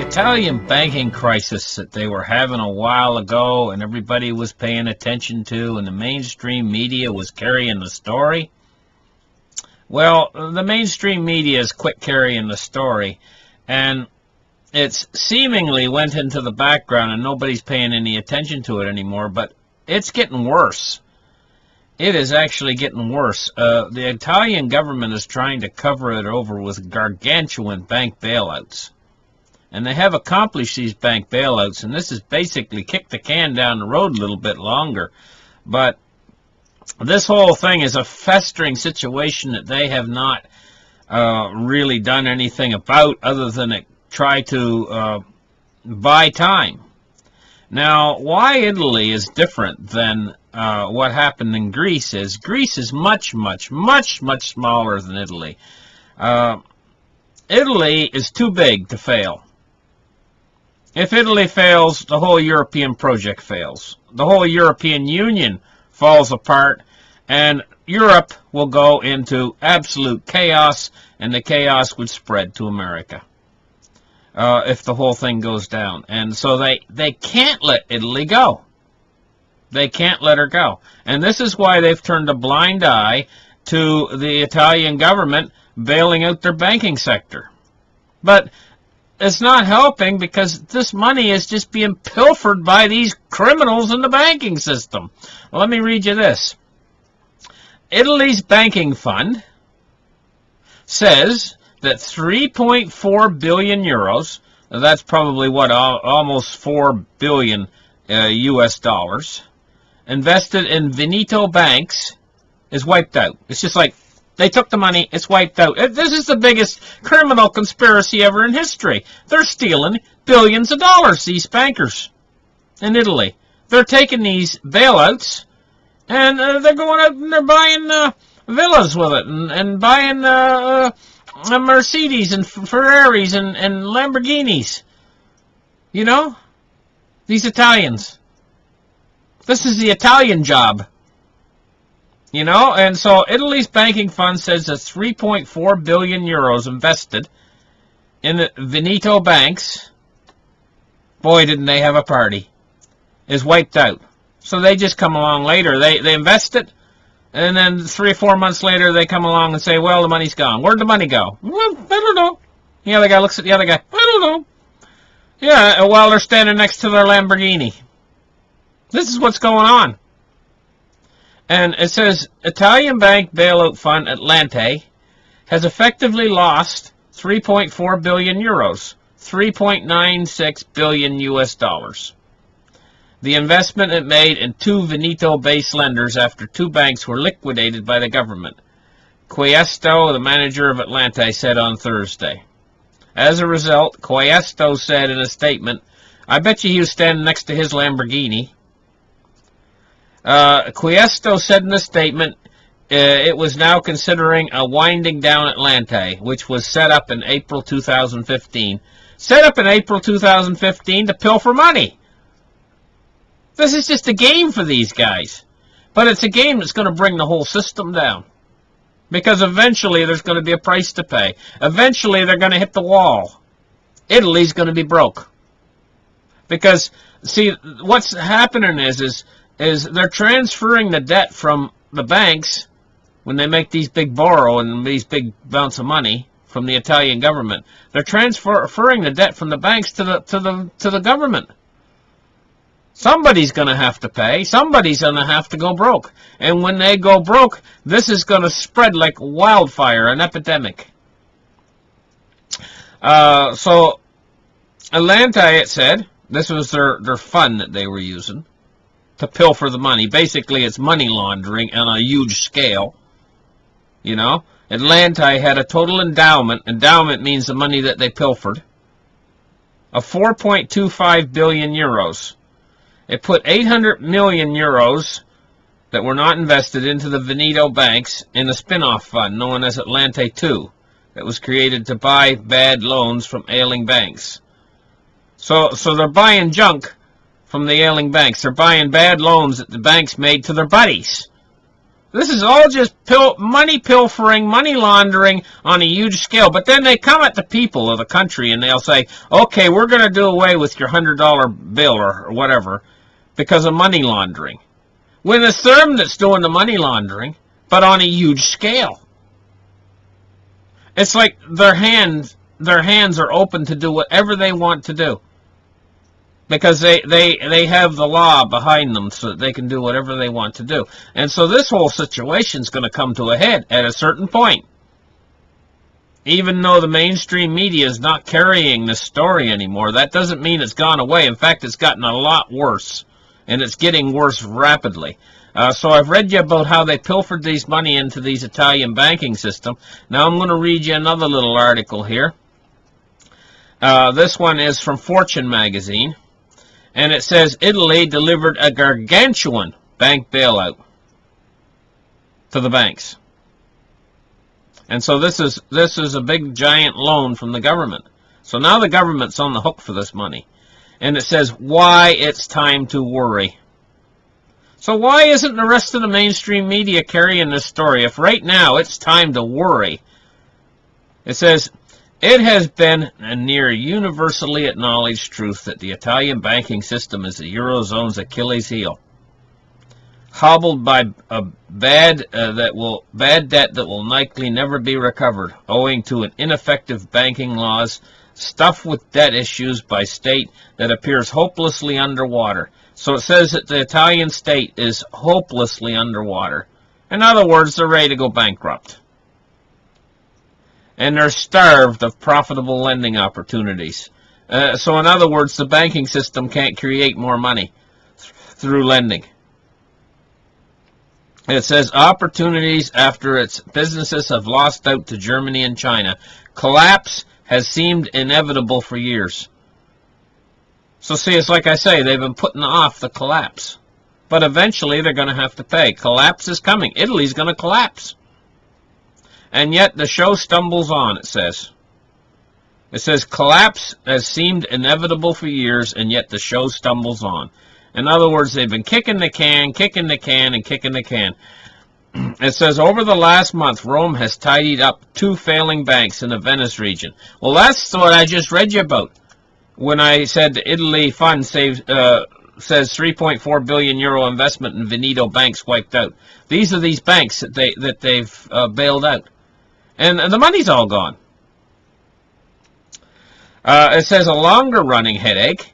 Italian banking crisis that they were having a while ago and everybody was paying attention to and the mainstream media was carrying the story. Well, the mainstream media is quick carrying the story, and it's seemingly went into the background and nobody's paying any attention to it anymore, but it's getting worse. It is actually getting worse. The Italian government is trying to cover it over with gargantuan bank bailouts. And they have accomplished these bank bailouts, and this has basically kicked the can down the road a little bit longer. But this whole thing is a festering situation that they have not really done anything about other than try to buy time. Now, why Italy is different than what happened in Greece is much, much, much, much smaller than Italy. Italy is too big to fail. If Italy fails, the whole European project fails. The whole European Union falls apart, and Europe will go into absolute chaos, and the chaos would spread to America if the whole thing goes down. And so they can't let Italy go. They can't let her go. And this is why they've turned a blind eye to the Italian government bailing out their banking sector. But it's not helping because this money is just being pilfered by these criminals in the banking system. Well, let me read you this. Italy's banking fund says that 3.4 billion euros, that's probably what, almost 4 billion US dollars, invested in Veneto banks is wiped out. It's just like they took the money, it's wiped out. This is the biggest criminal conspiracy ever in history. They're stealing billions of dollars, these bankers in Italy. They're taking these bailouts, and they're going out and they're buying villas with it, and buying Mercedes and Ferraris and Lamborghinis. You know? These Italians. This is the Italian job. You know, and so Italy's banking fund says that 3.4 billion euros invested in the Veneto banks, boy, didn't they have a party, is wiped out. So they just come along later. They invest it, and then 3 or 4 months later they come along and say, well, the money's gone. Where'd the money go? Well, I don't know. The other guy looks at the other guy. I don't know. Yeah, while they're standing next to their Lamborghini. This is what's going on. And it says, Italian bank bailout fund Atlante has effectively lost 3.4 billion euros, 3.96 billion US dollars. The investment it made in 2 Veneto-based lenders after 2 banks were liquidated by the government. Questo, the manager of Atlante, said on Thursday. As a result, Questo said in a statement, I bet you he was standing next to his Lamborghini. Questo said in a statement it was now considering a winding down Atlante, which was set up in April 2015. Set up in April 2015 to pilfer money. This is just a game for these guys. But it's a game that's going to bring the whole system down. Because eventually there's going to be a price to pay. Eventually they're going to hit the wall. Italy's going to be broke. Because, see, what's happening is they're transferring the debt from the banks when they make these big borrow and these big amounts of money from the Italian government. They're transferring the debt from the banks to the government. Somebody's going to have to pay. Somebody's going to have to go broke. And when they go broke, this is going to spread like wildfire, an epidemic. So, Atlante, it said, this was their fund that they were using to pilfer the money. Basically, it's money laundering on a huge scale. You know, Atlante had a total endowment. Endowment means the money that they pilfered, of 4.25 billion euros. It put 800 million euros that were not invested into the Veneto banks in a spin-off fund known as Atlante 2 that was created to buy bad loans from ailing banks. So they're buying junk from the ailing banks. They're buying bad loans that the banks made to their buddies. This is all just money pilfering, money laundering on a huge scale. But then they come at the people of the country and they'll say, okay, we're going to do away with your $100 bill or whatever because of money laundering. When it's them that's doing the money laundering, but on a huge scale. It's like their hands are open to do whatever they want to do. Because they have the law behind them so that they can do whatever they want to do. And so this whole situation is going to come to a head at a certain point. Even though the mainstream media is not carrying this story anymore, that doesn't mean it's gone away. In fact, it's gotten a lot worse. And it's getting worse rapidly. So I've read you about how they pilfered these money into these Italian banking system. Now I'm going to read you another little article here. This one is from Fortune magazine. And it says Italy delivered a gargantuan bank bailout to the banks. And so this is a big giant loan from the government. So now the government's on the hook for this money. And it says why it's time to worry. So why isn't the rest of the mainstream media carrying this story if right now it's time to worry? It says, it has been a near universally acknowledged truth that the Italian banking system is the Eurozone's Achilles heel. Hobbled by a bad debt that will likely never be recovered, owing to an ineffective banking laws stuffed with debt issues by state that appears hopelessly underwater. So it says that the Italian state is hopelessly underwater. In other words, they're ready to go bankrupt. And they're starved of profitable lending opportunities. So in other words, the banking system can't create more money through lending. It says opportunities after its businesses have lost out to Germany and China. Collapse has seemed inevitable for years. So see, it's like I say, they've been putting off the collapse. But eventually they're going to have to pay. Collapse is coming. Italy's going to collapse. And yet the show stumbles on, it says. It says, collapse has seemed inevitable for years, and yet the show stumbles on. In other words, they've been kicking the can, and kicking the can. It says, over the last month, Rome has tidied up 2 failing banks in the Venice region. Well, that's what I just read you about. When I said the Italy fund says 3.4 billion euro investment in Veneto banks wiped out. These are these banks that they've bailed out. And the money's all gone. It says a longer running headache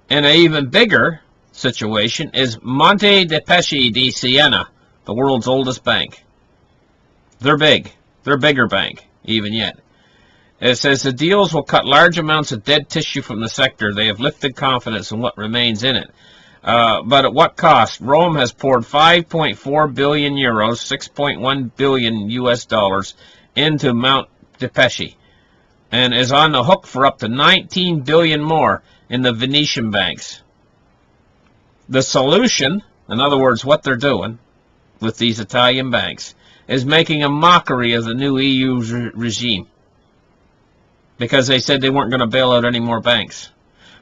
and an even bigger situation is Monte de Paschi di Siena, the world's oldest bank. They're big. They're a bigger bank, even yet. It says the deals will cut large amounts of dead tissue from the sector. They have lifted confidence in what remains in it. But at what cost? Rome has poured 5.4 billion euros, 6.1 billion US dollars into Monte de Paschi, and is on the hook for up to 19 billion more in the Venetian banks. The solution, in other words, what they're doing with these Italian banks, is making a mockery of the new EU regime. Because they said they weren't going to bail out any more banks.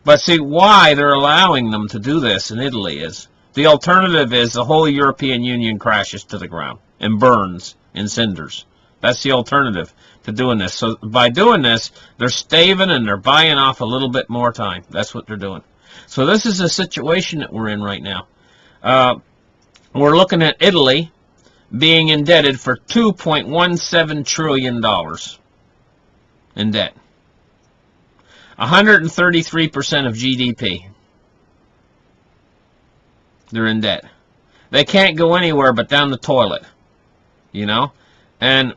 But see, why they're allowing them to do this in Italy is, the alternative is the whole European Union crashes to the ground and burns in cinders. That's the alternative to doing this. So by doing this, they're staving and they're buying off a little bit more time. That's what they're doing. So this is the situation that we're in right now. We're looking at Italy being indebted for $2.17 trillion in debt. 133% of GDP. They're in debt. They can't go anywhere but down the toilet, you know. And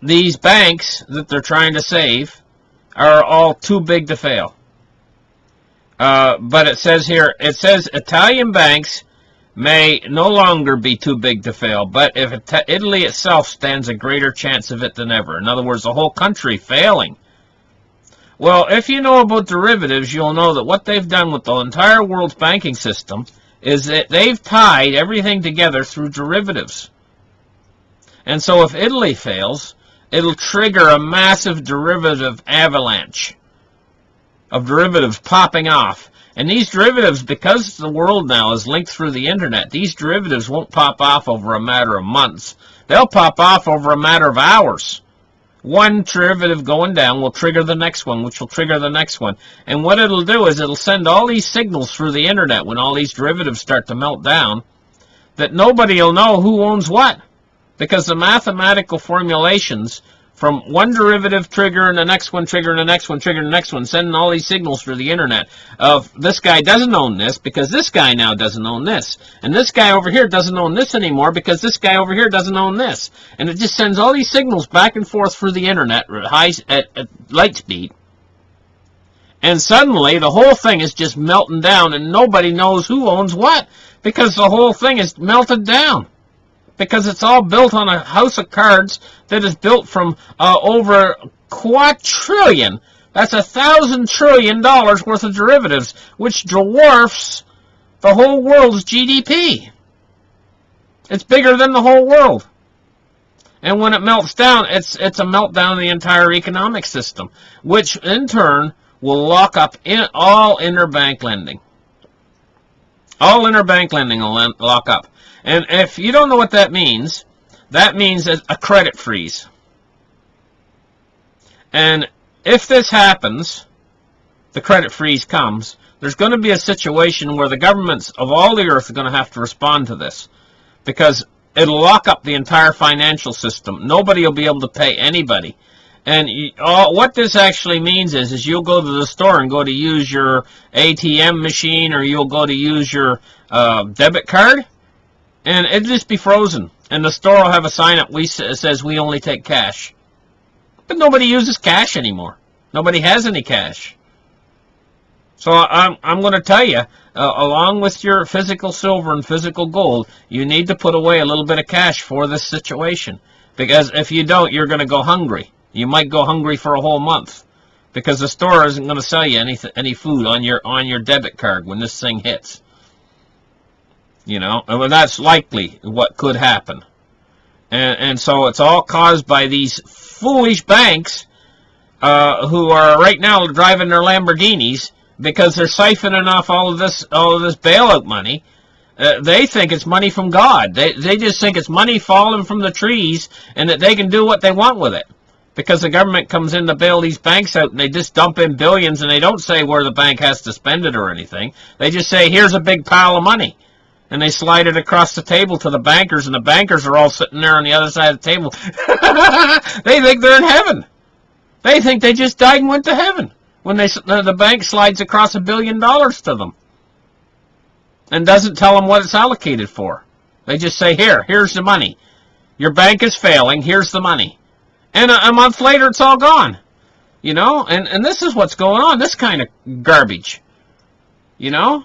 these banks that they're trying to save are all too big to fail. But it says here, it says Italian banks may no longer be too big to fail, but if Italy itself stands a greater chance of it than ever. In other words, the whole country failing. Well, if you know about derivatives, you'll know that what they've done with the entire world's banking system is that they've tied everything together through derivatives. And so if Italy fails, it'll trigger a massive derivative avalanche of derivatives popping off. And these derivatives, because the world now is linked through the internet, these derivatives won't pop off over a matter of months. They'll pop off over a matter of hours. One derivative going down will trigger the next one, which will trigger the next one. And what it'll do is it'll send all these signals through the internet when all these derivatives start to melt down, that nobody will know who owns what. Because the mathematical formulations from one derivative triggering the next one, triggering the next one, triggering the next one, sending all these signals through the internet of this guy doesn't own this because this guy now doesn't own this. And this guy over here doesn't own this anymore because this guy over here doesn't own this. And it just sends all these signals back and forth through the internet at light speed. And suddenly the whole thing is just melting down and nobody knows who owns what because the whole thing is melted down. Because it's all built on a house of cards that is built from over quadrillion. That's $1,000 trillion worth of derivatives, which dwarfs the whole world's GDP. It's bigger than the whole world. And when it melts down, it's a meltdown of the entire economic system, which in turn will lock up all interbank lending. All interbank lending will lock up. And if you don't know what that means a credit freeze. And if this happens, the credit freeze comes, there's going to be a situation where the governments of all the earth are going to have to respond to this. Because it'll lock up the entire financial system. Nobody will be able to pay anybody. And what this actually means is you'll go to the store and go to use your ATM machine or you'll go to use your debit card. And it'll just be frozen. And the store will have a sign up that says we only take cash. But nobody uses cash anymore. Nobody has any cash. So I'm going to tell you, along with your physical silver and physical gold, you need to put away a little bit of cash for this situation. Because if you don't, you're going to go hungry. You might go hungry for a whole month. Because the store isn't going to sell you any food on your debit card when this thing hits. You know, and that's likely what could happen. And so it's all caused by these foolish banks who are right now driving their Lamborghinis because they're siphoning off all of this bailout money. They think it's money from God. They just think it's money falling from the trees and that they can do what they want with it. Because the government comes in to bail these banks out and they just dump in billions and they don't say where the bank has to spend it or anything. They just say, here's a big pile of money. And they slide it across the table to the bankers, and the bankers are all sitting there on the other side of the table. They think they're in heaven. They think they just died and went to heaven when the bank slides across $1 billion to them and doesn't tell them what it's allocated for. They just say, here's the money. Your bank is failing, here's the money. And a month later, it's all gone. You know, and this is what's going on, this kind of garbage. You know?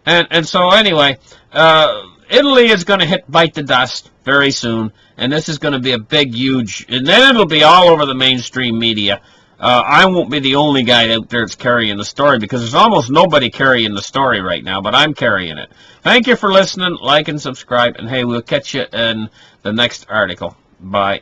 And so anyway, Italy is going to bite the dust very soon, and this is going to be a big, huge, and then it'll be all over the mainstream media. I won't be the only guy out there that's carrying the story, because there's almost nobody carrying the story right now, but I'm carrying it. Thank you for listening, like and subscribe, and hey, we'll catch you in the next article. Bye.